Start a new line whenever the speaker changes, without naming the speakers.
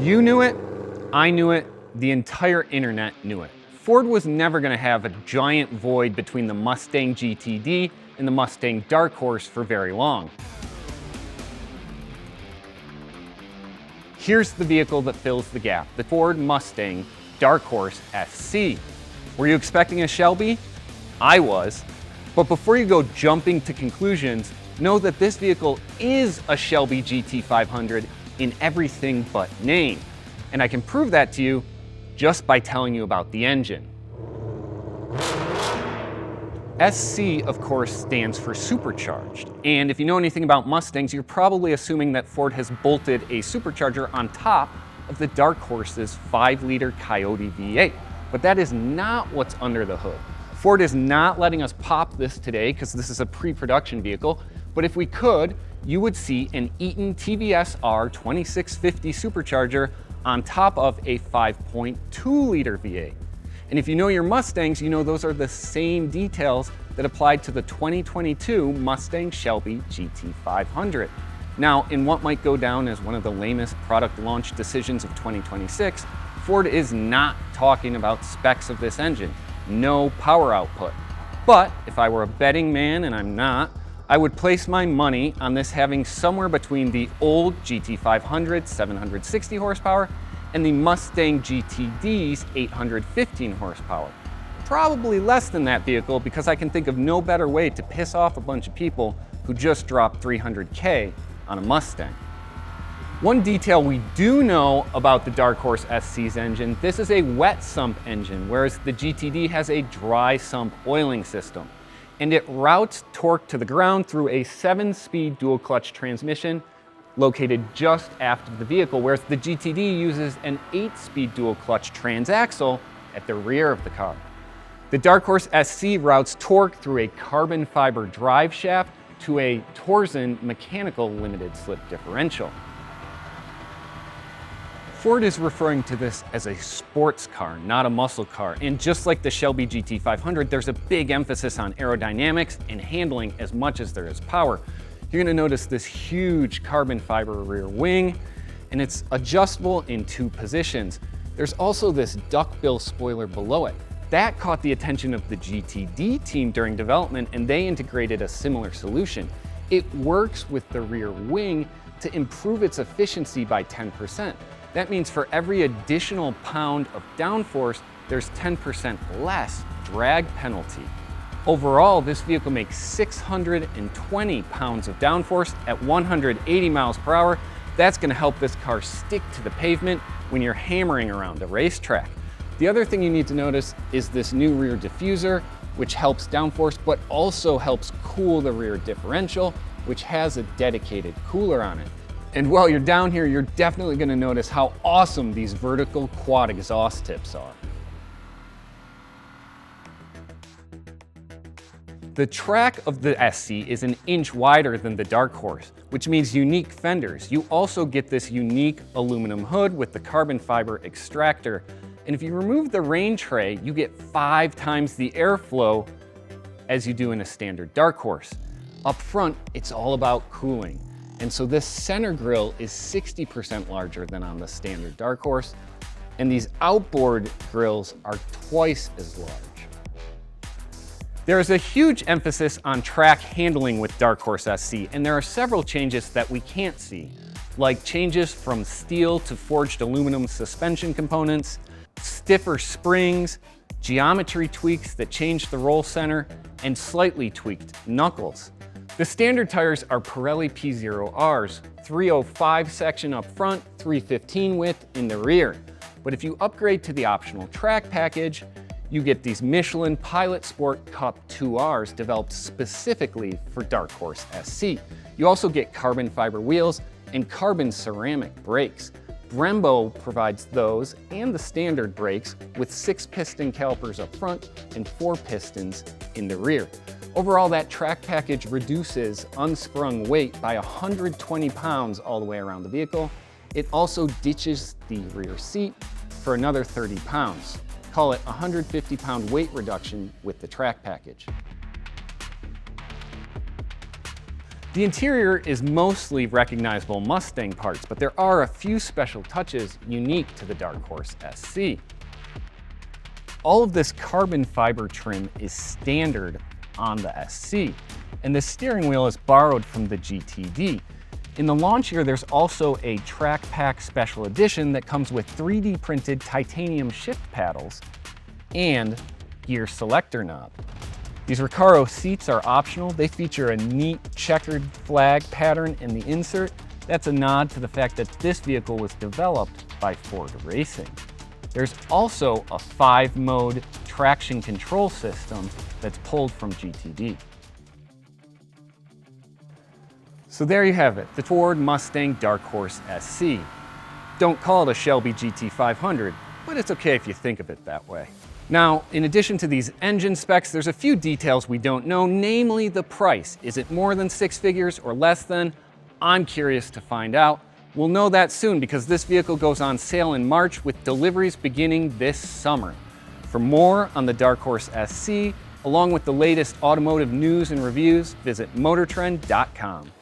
You knew it, I knew it, the entire internet knew it. Ford was never going to have a giant void between the Mustang GTD and the Mustang Darkhorse for very long. Here's the vehicle that fills the gap, the Ford Mustang Darkhorse SC. Were you expecting a Shelby? I was. But before you go jumping to conclusions, know that this vehicle is a Shelby GT500 in everything but name. And I can prove that to you just by telling you about the engine. SC, of course, stands for supercharged. And if you know anything about Mustangs, you're probably assuming that Ford has bolted a supercharger on top of the Darkhorse's 5-liter Coyote V8. But that is not what's under the hood. Ford is not letting us pop this today because this is a pre-production vehicle. But if we could, you would see an Eaton TVS R2650 supercharger on top of a 5.2-liter V8. And if you know your Mustangs, you know those are the same details that applied to the 2022 Mustang Shelby GT500. Now, in what might go down as one of the lamest product launch decisions of 2026, Ford is not talking about specs of this engine. No power output. But if I were a betting man, and I'm not, I would place my money on this having somewhere between the old GT500 760 horsepower and the Mustang GTD's 815 horsepower. Probably less than that vehicle because I can think of no better way to piss off a bunch of people who just dropped 300K on a Mustang. One detail we do know about the Darkhorse SC's engine, this is a wet sump engine, whereas the GTD has a dry sump oiling system. And it routes torque to the ground through a 7-speed dual clutch transmission located just after the vehicle, whereas the GTD uses an 8-speed dual clutch transaxle at the rear of the car. The Darkhorse SC routes torque through a carbon fiber drive shaft to a Torsen mechanical limited slip differential. Ford is referring to this as a sports car, not a muscle car. And just like the Shelby GT500, there's a big emphasis on aerodynamics and handling as much as there is power. You're gonna notice this huge carbon fiber rear wing, and it's adjustable in 2 positions. There's also this duckbill spoiler below it. That caught the attention of the GTD team during development, and they integrated a similar solution. It works with the rear wing to improve its efficiency by 10%. That means for every additional pound of downforce, there's 10% less drag penalty. Overall, this vehicle makes 620 pounds of downforce at 180 miles per hour. That's going to help this car stick to the pavement when you're hammering around a racetrack. The other thing you need to notice is this new rear diffuser, which helps downforce, but also helps cool the rear differential, which has a dedicated cooler on it. And while you're down here, you're definitely going to notice how awesome these vertical quad exhaust tips are. The track of the SC is an inch wider than the Darkhorse, which means unique fenders. You also get this unique aluminum hood with the carbon fiber extractor. And if you remove the rain tray, you get 5 times the airflow as you do in a standard Darkhorse. Up front, it's all about cooling. And so this center grille is 60% larger than on the standard Darkhorse. And these outboard grills are twice as large. There is a huge emphasis on track handling with Darkhorse SC, and there are several changes that we can't see, like changes from steel to forged aluminum suspension components, stiffer springs, geometry tweaks that change the roll center, and slightly tweaked knuckles. The standard tires are Pirelli P0Rs, 305 section up front, 315 width in the rear. But if you upgrade to the optional track package, you get these Michelin Pilot Sport Cup 2Rs developed specifically for Darkhorse SC. You also get carbon fiber wheels and carbon ceramic brakes. Brembo provides those and the standard brakes with 6 piston calipers up front and 4 pistons in the rear. Overall, that track package reduces unsprung weight by 120 pounds all the way around the vehicle. It also ditches the rear seat for another 30 pounds. Call it 150-pound weight reduction with the track package. The interior is mostly recognizable Mustang parts, but there are a few special touches unique to the Darkhorse SC. All of this carbon fiber trim is standard on the SC, and the steering wheel is borrowed from the GTD. In the launch year, there's also a Track Pack Special Edition that comes with 3D printed titanium shift paddles and gear selector knob. These Recaro seats are optional. They feature a neat checkered flag pattern in the insert. That's a nod to the fact that this vehicle was developed by Ford Racing. There's also a 5-mode traction control system that's pulled from GTD. So there you have it, the Ford Mustang Darkhorse SC. Don't call it a Shelby GT500, but it's okay if you think of it that way. Now, in addition to these engine specs, there's a few details we don't know, namely the price. Is it more than 6 figures or less than? I'm curious to find out. We'll know that soon because this vehicle goes on sale in March with deliveries beginning this summer. For more on the Darkhorse SC, along with the latest automotive news and reviews, visit MotorTrend.com.